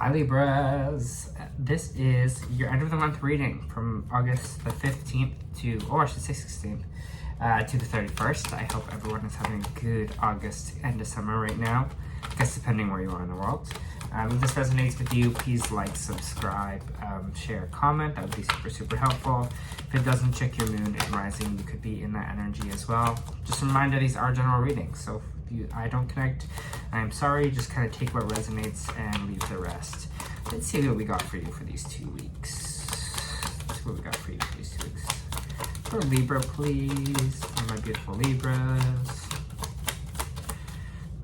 Hi Libras, this is your end of the month reading from August the 15th to, or I should say 16th, to the 31st. I hope everyone is having a good August end of summer right now, I guess depending where you are in the world. If this resonates with you, please like, subscribe, share, comment. That would be super helpful. If it doesn't, check your moon and rising. You could be in that energy as well. Just a reminder, these are general readings, so if I don't connect, I am sorry. Just kind of take what resonates and leave the rest. Let's see what we got for you for these 2 weeks. Let's see what we got for you for these 2 weeks. For Libra, please. For my beautiful Libras.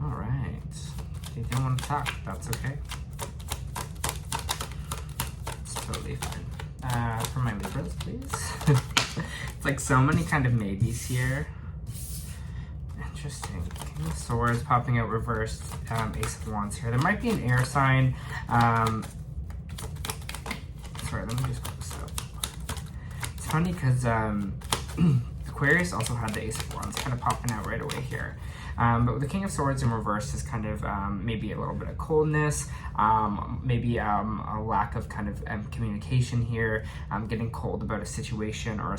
All right. If you don't want to talk, that's okay. It's totally fine. For my Libras, please. It's like so many kind of maybes here. Interesting. King of Swords popping out reversed. Ace of Wands here. There might be an air sign. Sorry, let me just put this up. It's funny because Aquarius also had the Ace of Wands kind of popping out right away here. But with the King of Swords in reverse is kind of maybe a little bit of coldness, maybe a lack of kind of communication here, getting cold about a situation or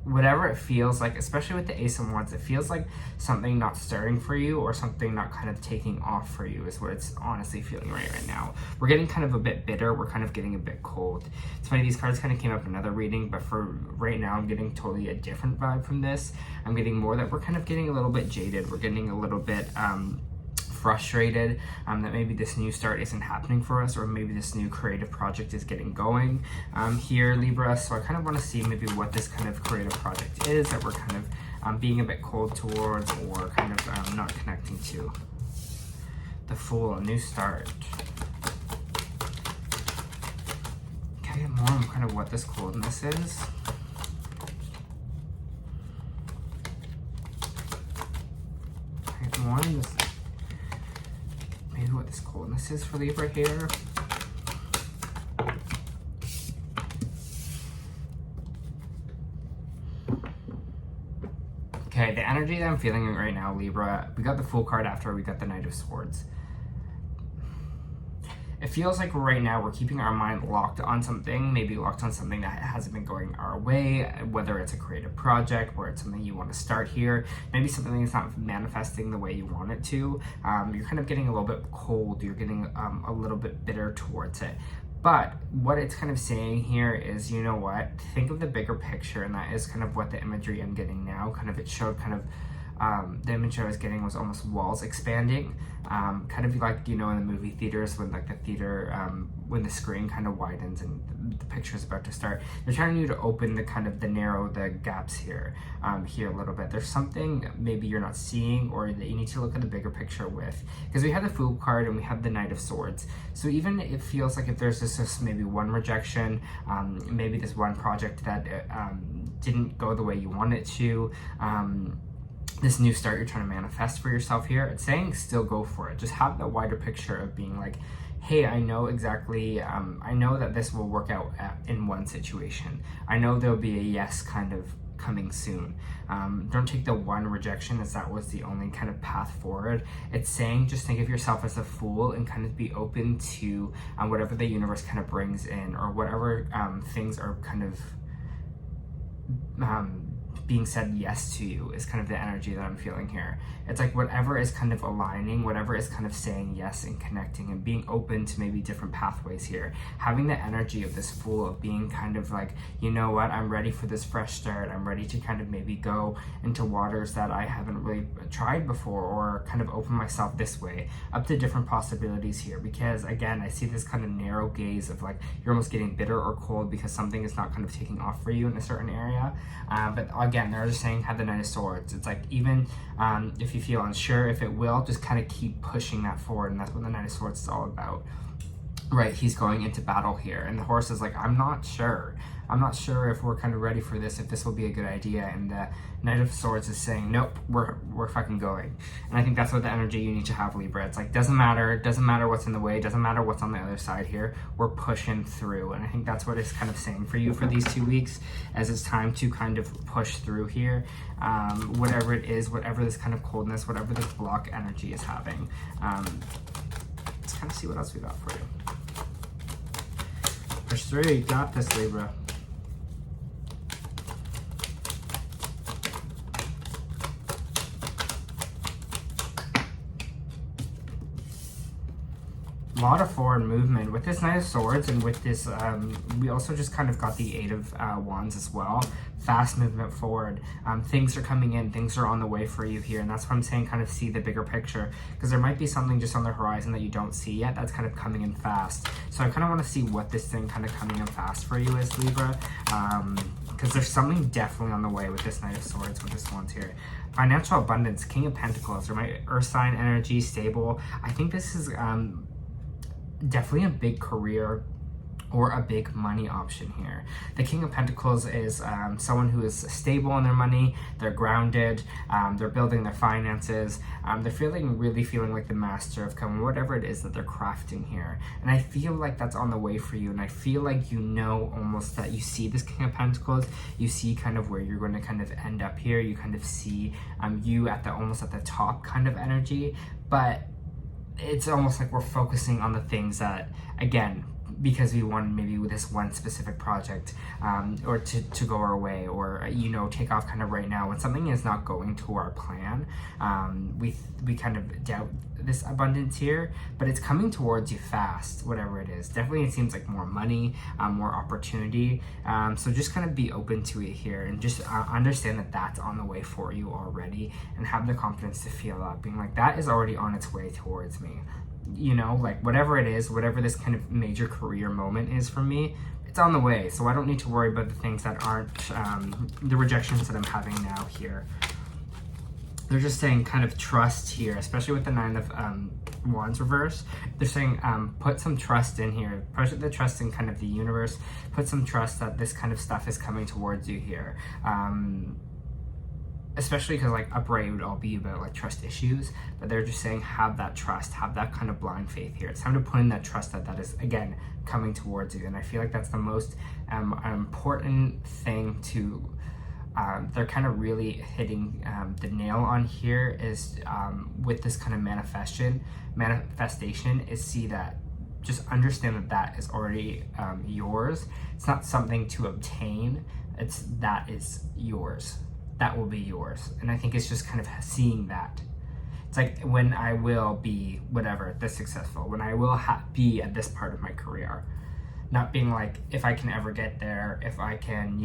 whatever it feels like, especially with the Ace of Wands, it feels like something not starting for you or something not kind of taking off for you is what it's honestly feeling right now. We're getting kind of a bit bitter. We're kind of getting a bit cold. It's funny, these cards kind of came up in another reading, but for right now, I'm getting totally a different vibe from this. I'm getting more that we're kind of getting a little bit jaded. We're getting a little bit frustrated that maybe this new start isn't happening for us, or maybe this new creative project is getting going here, Libra. So I kind of want to see maybe what this kind of creative project is that we're kind of being a bit cold towards, or kind of not connecting to. The Fool, a new start. Can I get more on kind of what this coldness is? Can I get more on this? Maybe what this coldness is for Libra here. Okay, the energy that I'm feeling right now, Libra, we got the Fool card after we got the Knight of Swords. It feels like right now we're keeping our mind locked on something, maybe locked on something that hasn't been going our way, whether it's a creative project, where it's something you want to start here, maybe something that's not manifesting the way you want it to. You're kind of getting a little bit cold, you're getting a little bit bitter towards it. But what it's kind of saying here is, you know what, think of the bigger picture, and that is kind of what the imagery I'm getting now. Kind of it showed kind of the image I was getting was almost walls expanding, kind of like, you know, in the movie theaters when like the theater, when the screen kind of widens and the picture is about to start. They're trying you to open the kind of the gaps here, here a little bit. There's something maybe you're not seeing, or that you need to look at the bigger picture with, because we have the Fool card and we have the Knight of Swords. So even it feels like if there's just maybe one rejection, maybe this one project that didn't go the way you want it to, this new start you're trying to manifest for yourself here, it's saying still go for it. Just have the wider picture of being like, hey, I know exactly, I know that this will work out in one situation. I know there'll be a yes kind of coming soon. Don't take the one rejection as that was the only kind of path forward. It's saying just think of yourself as a fool and kind of be open to whatever the universe kind of brings in, or whatever things are kind of being said yes to you is kind of the energy that I'm feeling here. It's like whatever is kind of aligning, whatever is kind of saying yes and connecting and being open to maybe different pathways here. Having the energy of this Fool, of being kind of like, you know what, I'm ready for this fresh start. I'm ready to kind of maybe go into waters that I haven't really tried before, or kind of open myself this way up to different possibilities here. Because again, I see this kind of narrow gaze of like you're almost getting bitter or cold because something is not kind of taking off for you in a certain area. But again, they're just saying have the Knight of Swords. It's like even if you feel unsure if it will, just kind of keep pushing that forward, and that's what the Knight of Swords is all about. Right, he's going into battle here, and the horse is like, I'm not sure if we're kind of ready for this, if this will be a good idea. And the Knight of Swords is saying, nope, we're fucking going. And I think that's what the energy you need to have, Libra. It's like, doesn't matter what's in the way, doesn't matter what's on the other side here, we're pushing through. And I think that's what it's kind of saying for you for these 2 weeks, as it's time to kind of push through here, whatever it is, whatever this kind of coldness, whatever this block energy is having. kind of see what else we got for you. Push through, you got this, Libra. A lot of forward movement with this Knight of Swords, and with this we also just kind of got the Eight of Wands as well. Fast movement forward. Things are coming in, things are on the way for you here, and that's what I'm saying, kind of see the bigger picture, because there might be something just on the horizon that you don't see yet that's kind of coming in fast. So I kind of want to see what this thing kind of coming in fast for you is, Libra, because there's something definitely on the way with this Knight of Swords, with this one's here. Financial abundance, King of Pentacles, or my Earth sign energy, stable. I think this is definitely a big career or a big money option here. The King of Pentacles is someone who is stable in their money, they're grounded, they're building their finances, they're really feeling like the master of whatever it is that they're crafting here. And I feel like that's on the way for you, and I feel like you know almost that you see this King of Pentacles, you see kind of where you're going to kind of end up here, you kind of see you at the almost at the top kind of energy, but it's almost like we're focusing on the things that, again, because we want maybe with this one specific project or to go our way, or take off kind of right now when something is not going to our plan. We kind of doubt this abundance here, but it's coming towards you fast, whatever it is. Definitely it seems like more money, more opportunity, so just kind of be open to it here, and just understand that that's on the way for you already, and have the confidence to feel that, being like that is already on its way towards me. Like whatever it is, whatever this kind of major career moment is for me, it's on the way. So I don't need to worry about the things that aren't, the rejections that I'm having now here. They're just saying kind of trust here, especially with the Nine of Wands reverse. They're saying put some trust in here, put the trust in kind of the universe, put some trust that this kind of stuff is coming towards you here. Especially because like upright would all be about like trust issues, but they're just saying have that trust, have that kind of blind faith here. It's time to put in that trust that is again coming towards you, and I feel like that's the most important thing to they're kind of really hitting the nail on here is with this kind of manifestation is see that, just understand that that is already yours. It's not something to obtain, that is yours. That will be yours. And I think it's just kind of seeing that. It's like when I will be whatever, this successful, when I will be at this part of my career. Not being like, if I can ever get there, if I can,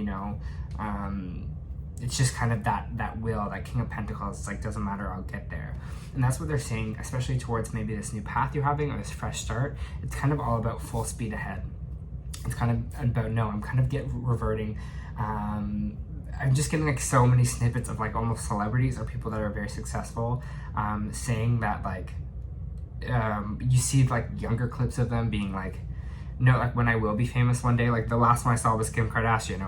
it's just kind of that will, that King of Pentacles, it's like, doesn't matter, I'll get there. And that's what they're saying, especially towards maybe this new path you're having or this fresh start. It's kind of all about full speed ahead. It's kind of about, no, I'm kind of reverting, I'm just getting like so many snippets of like almost celebrities or people that are very successful saying that like you see like younger clips of them being like, no, like when I will be famous one day. Like the last one I saw was Kim Kardashian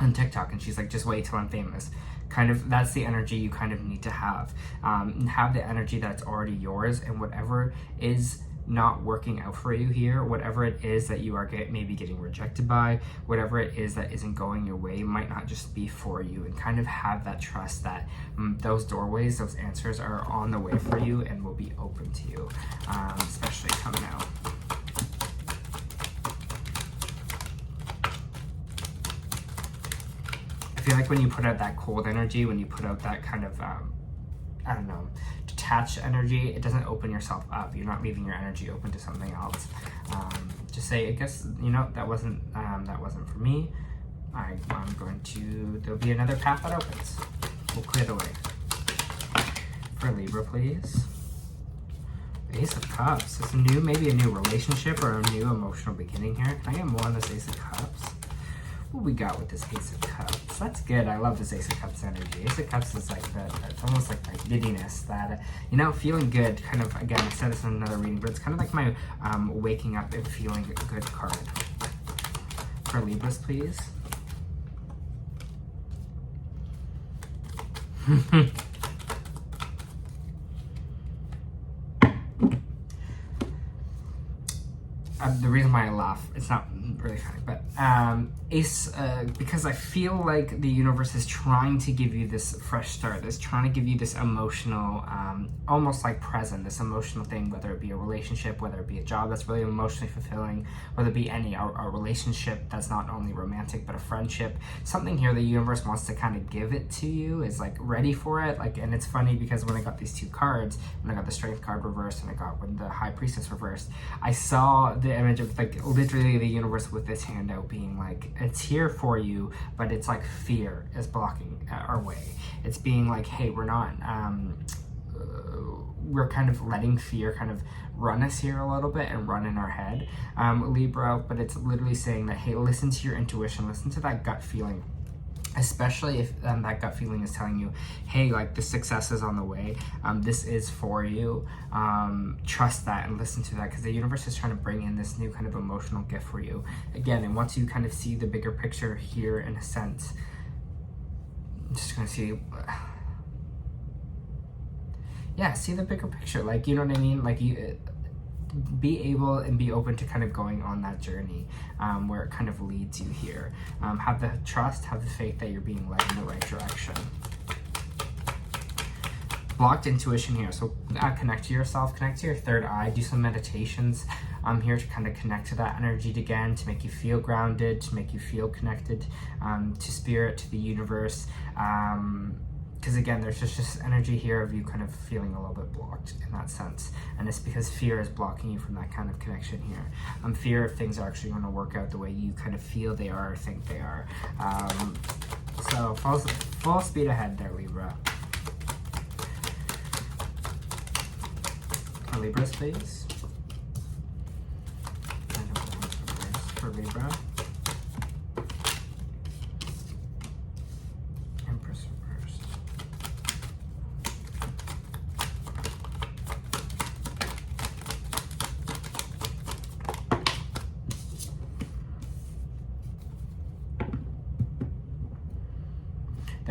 on TikTok, and she's like, just wait till I'm famous. Kind of, that's the energy you kind of need to have. Have the energy that's already yours, and whatever is not working out for you here, whatever it is that you are maybe getting rejected by, whatever it is that isn't going your way, might not just be for you, and kind of have that trust that those doorways, those answers are on the way for you and will be open to you, especially coming out. I feel like when you put out that cold energy, when you put out that kind of, I don't know, detached energy, it doesn't open yourself up. You're not leaving your energy open to something else. Just say, I guess, that wasn't for me. I'm going to, there'll be another path that opens. We'll clear the way. For Libra, please. Ace of Cups. It's maybe a new relationship or a new emotional beginning here. Can I get more on this Ace of Cups? What we got with this Ace of Cups? That's good. I love this Ace of Cups energy. Ace of Cups is like it's almost like my giddiness, that feeling good. Kind of, again, I said this in another reading, but it's kind of like my waking up and feeling good card. For Libras, please. The reason why I laugh, it's not really funny, but Ace, because I feel like the universe is trying to give you this fresh start. It's trying to give you this emotional, almost like present, this emotional thing, whether it be a relationship, whether it be a job that's really emotionally fulfilling, whether it be a relationship that's not only romantic but a friendship. Something here the universe wants to kind of give it to you, is like ready for it. Like, and it's funny because when I got these two cards, when I got the Strength card reversed and I got when the High Priestess reversed, I saw the image of like literally the universe with this hand out being like, it's here for you, but it's like fear is blocking our way. It's being like, hey, we're not, we're kind of letting fear kind of run us here a little bit and run in our head, Libra, but it's literally saying that, hey, listen to your intuition, listen to that gut feeling. Especially if that gut feeling is telling you, hey, like the success is on the way, this is for you, trust that and listen to that, because the universe is trying to bring in this new kind of emotional gift for you. Again, and once you kind of see the bigger picture here, in a sense, I'm just gonna see, yeah, see the bigger picture, like, you know what I mean, like you be able and be open to kind of going on that journey, where it kind of leads you here. Have the trust, have the faith that you're being led in the right direction. Blocked intuition here, so connect to yourself, connect to your third eye, do some meditations here to kind of connect to that energy again, to make you feel grounded, to make you feel connected to spirit, to the universe. Because again, there's just this energy here of you kind of feeling a little bit blocked in that sense. And it's because fear is blocking you from that kind of connection here. Fear if things are actually going to work out the way you kind of feel they are or think they are. So full speed ahead there, Libra. For Libra, please. For Libra.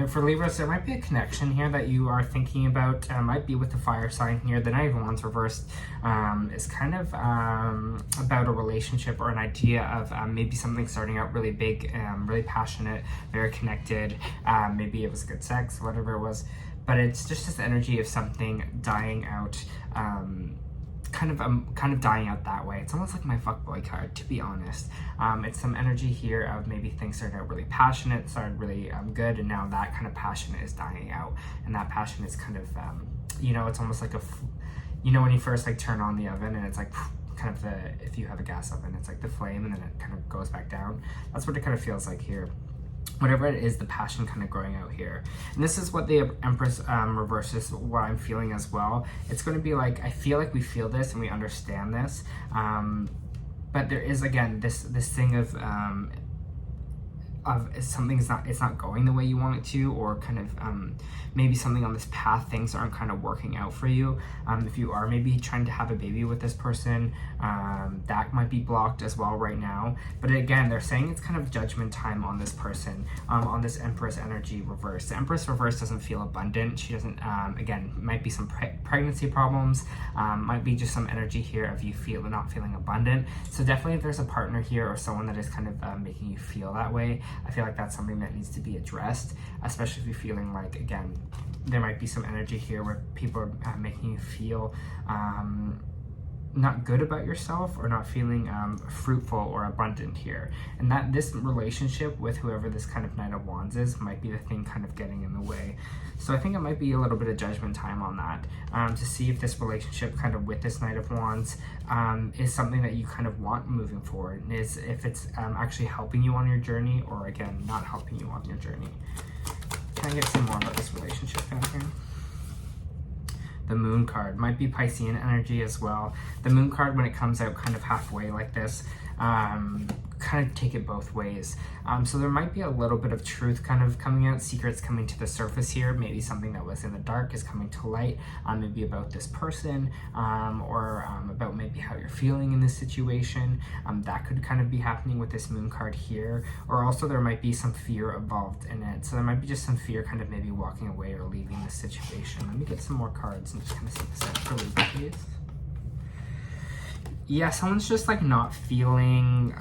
For Libras, there might be a connection here that you are thinking about. Might be with the fire sign here. The Knight of Wands reversed is kind of about a relationship or an idea of maybe something starting out really big, really passionate, very connected. Maybe it was good sex, whatever it was. But it's just this energy of something dying out. Kind of dying out that way. It's almost like my fuckboy card, to be honest. It's some energy here of maybe things started out really passionate, started really good, and now that kind of passion is dying out. And that passion is kind of, you know, it's almost like you know, when you first like turn on the oven and it's like kind of if you have a gas oven, it's like the flame and then it kind of goes back down. That's what it kind of feels like here. Whatever it is, the passion kind of growing out here. And this is what the Empress reverses, what I'm feeling as well. It's going to be like, I feel like we feel this and we understand this. But there is, again, this thing of something's not going the way you want it to, or kind of maybe something on this path, things aren't kind of working out for you. If you are maybe trying to have a baby with this person, that might be blocked as well right now. But again, they're saying it's kind of judgment time on this person, on this Empress energy reverse. The Empress reverse doesn't feel abundant. She doesn't, again, might be some pregnancy problems, might be just some energy here of you not feeling abundant. So definitely if there's a partner here or someone that is kind of making you feel that way, I feel like that's something that needs to be addressed, especially if you're feeling like, again, there might be some energy here where people are making you feel not good about yourself or not feeling fruitful or abundant here. And that this relationship with whoever this kind of Knight of Wands is might be the thing kind of getting in the way. So I think it might be a little bit of judgment time on that, to see if this relationship kind of with this Knight of Wands is something that you kind of want moving forward, and is if it's actually helping you on your journey, or again, not helping you on your journey. Can I get some more about this relationship down here? The Moon card might be Piscean energy as well. The Moon card, when it comes out kind of halfway like this, kind of take it both ways. So there might be a little bit of truth kind of coming out, secrets coming to the surface here. Maybe something that was in the dark is coming to light, maybe about this person, or about maybe how you're feeling in this situation. That could kind of be happening with this Moon card here. Or also there might be some fear involved in it. So there might be just some fear kind of maybe walking away or leaving this situation. Let me get some more cards and just kind of see this out for Libra, please. Yeah, someone's just like not feeling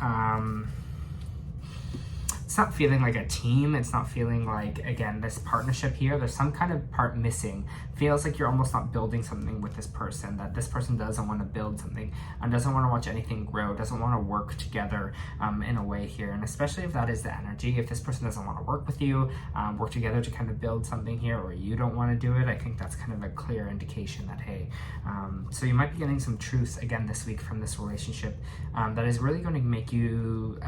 it's not feeling like a team. It's not feeling like, again, this partnership here. There's some kind of part missing. Feels like you're almost not building something with this person, that this person doesn't want to build something and doesn't want to watch anything grow, doesn't want to work together in a way here. And especially if that is the energy, if this person doesn't want to work with you, work together to kind of build something here, or you don't want to do it, I think that's kind of a clear indication that, hey, so you might be getting some truths again this week from this relationship that is really going to make you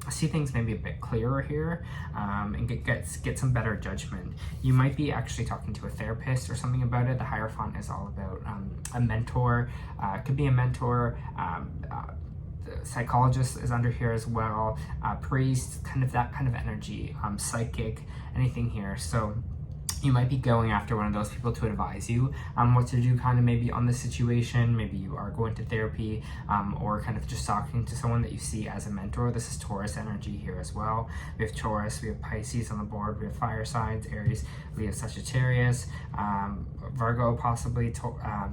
see things maybe a bit clearer here, and get some better judgment. You might be actually talking to a therapist or something about it. The Hierophant is all about a mentor. Could be a mentor. The psychologist is under here as well. Priest, kind of that kind of energy. Psychic, anything here. So you might be going after one of those people to advise you what to do kind of maybe on this situation. Maybe you are going to therapy, or kind of just talking to someone that you see as a mentor. This is Taurus energy here as well. We have Taurus, we have Pisces on the board, we have fire signs, Aries, we have Sagittarius, Virgo possibly,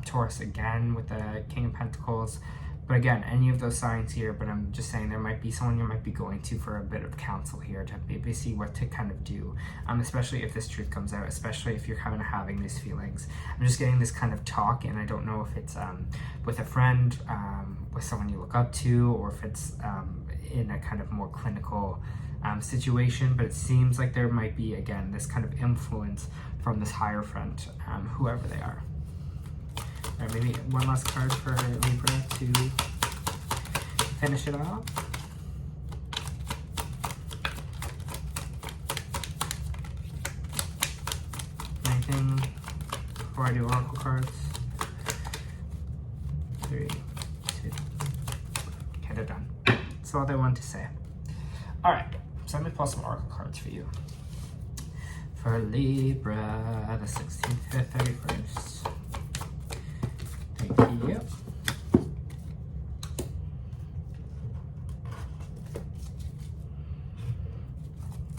Taurus again with the King of Pentacles. But again, any of those signs here, but I'm just saying there might be someone you might be going to for a bit of counsel here to maybe see what to kind of do, especially if this truth comes out, especially if you're kind of having these feelings. I'm just getting this kind of talk, and I don't know if it's with a friend, with someone you look up to, or if it's in a kind of more clinical situation, but it seems like there might be, again, this kind of influence from this Hierophant, whoever they are. All right, maybe one last card for Libra to finish it off. Anything before I do oracle cards? 3, 2. Okay, they're done. That's all they want to say. All right, so let me pull some oracle cards for you. For Libra, the 16th to 31st. Thank you.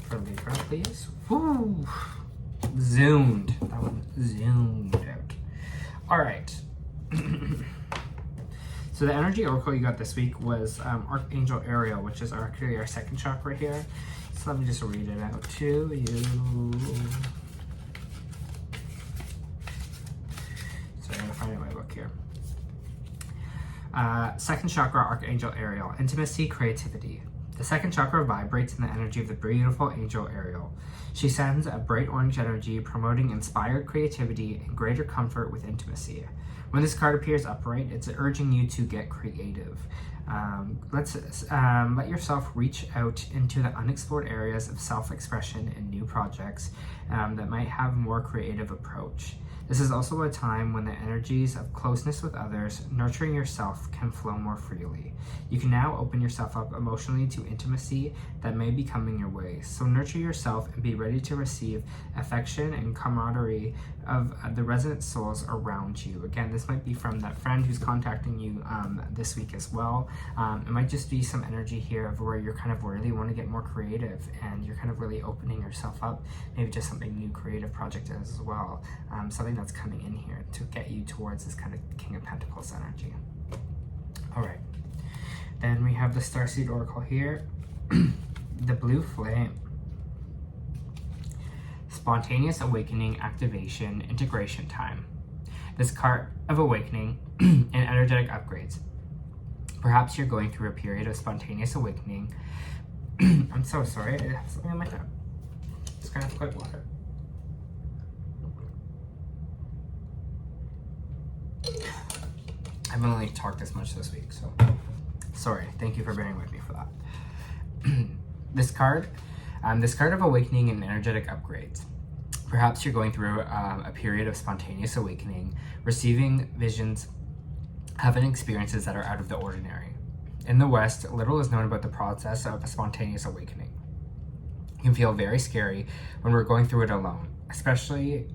For Libra, please. Woo! Zoomed. That one zoomed out. All right. So the energy oracle you got this week was Archangel Ariel, which is actually our second chakra here. So let me just read it out to you. Sorry, I'm finding my book here. Second chakra, Archangel Ariel, intimacy, creativity. The second chakra vibrates in the energy of the beautiful angel Ariel. She sends a bright orange energy promoting inspired creativity and greater comfort with intimacy. When this card appears upright, it's urging you to get creative. Let yourself reach out into the unexplored areas of self-expression and new projects that might have a more creative approach. This is also a time when the energies of closeness with others, nurturing yourself, can flow more freely. You can now open yourself up emotionally to intimacy that may be coming your way. So nurture yourself and be ready to receive affection and camaraderie of the resonant souls around you. Again, this might be from that friend who's contacting you this week as well. It might just be some energy here of where you're kind of really want to get more creative and you're kind of really opening yourself up. Maybe just something new creative project as well. Something that's coming in here to get you towards this kind of King of Pentacles energy. All right. Then we have the Starseed Oracle here. The Blue Flame. Spontaneous awakening, activation, integration time. This card of awakening and energetic upgrades. Perhaps you're going through a period of spontaneous awakening. I'm so sorry, I have something in my throat. Just gonna have to quick water. I haven't really talked this much this week, so sorry. Thank you for bearing with me for that. This card of awakening and energetic upgrades. Perhaps you're going through a period of spontaneous awakening, receiving visions, having experiences that are out of the ordinary. In the West, little is known about the process of a spontaneous awakening. It can feel very scary when we're going through it alone, especially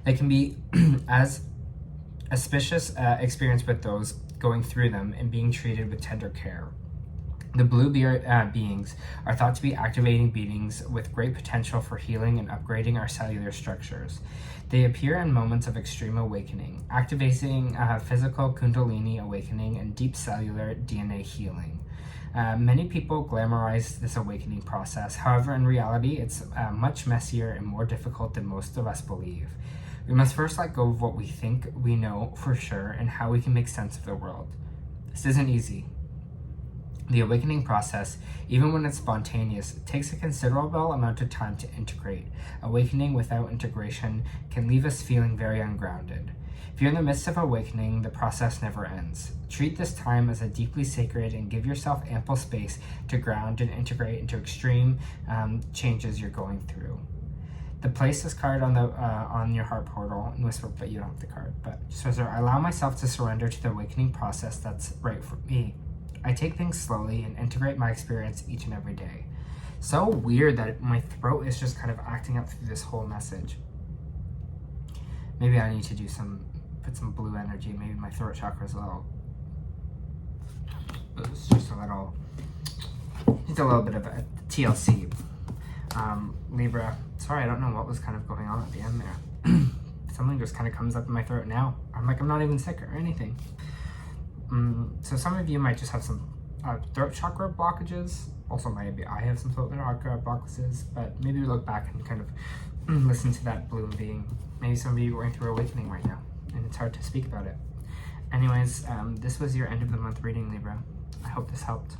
they can be as auspicious experience with those going through them and being treated with tender care. The blue beings are thought to be activating beings with great potential for healing and upgrading our cellular structures. They appear in moments of extreme awakening, activating physical kundalini awakening and deep cellular DNA healing. Many people glamorize this awakening process. However, in reality, it's much messier and more difficult than most of us believe. We must first let go of what we think we know for sure and how we can make sense of the world. This isn't easy. The awakening process, even when it's spontaneous, takes a considerable amount of time to integrate. Awakening without integration can leave us feeling very ungrounded. If you're in the midst of awakening, the process never ends. Treat this time as a deeply sacred and give yourself ample space to ground and integrate into extreme changes you're going through. The place this card on your heart portal and whisper, but you don't have the card. But so I allow myself to surrender to the awakening process that's right for me. I take things slowly and integrate my experience each and every day. So weird that my throat is just kind of acting up through this whole message. Maybe I need to put some blue energy. Maybe my throat chakra is it's just a little bit of a TLC. Libra, sorry, I don't know what was kind of going on at the end there. Something just kind of comes up in my throat now. I'm not even sick or anything. So some of you might just have some throat chakra blockages. Also, maybe I have some throat chakra blockages, but maybe look back and kind of listen to that bloom being. Maybe some of you are going through awakening right now, and it's hard to speak about it. Anyways, this was your end of the month reading, Libra. I hope this helped.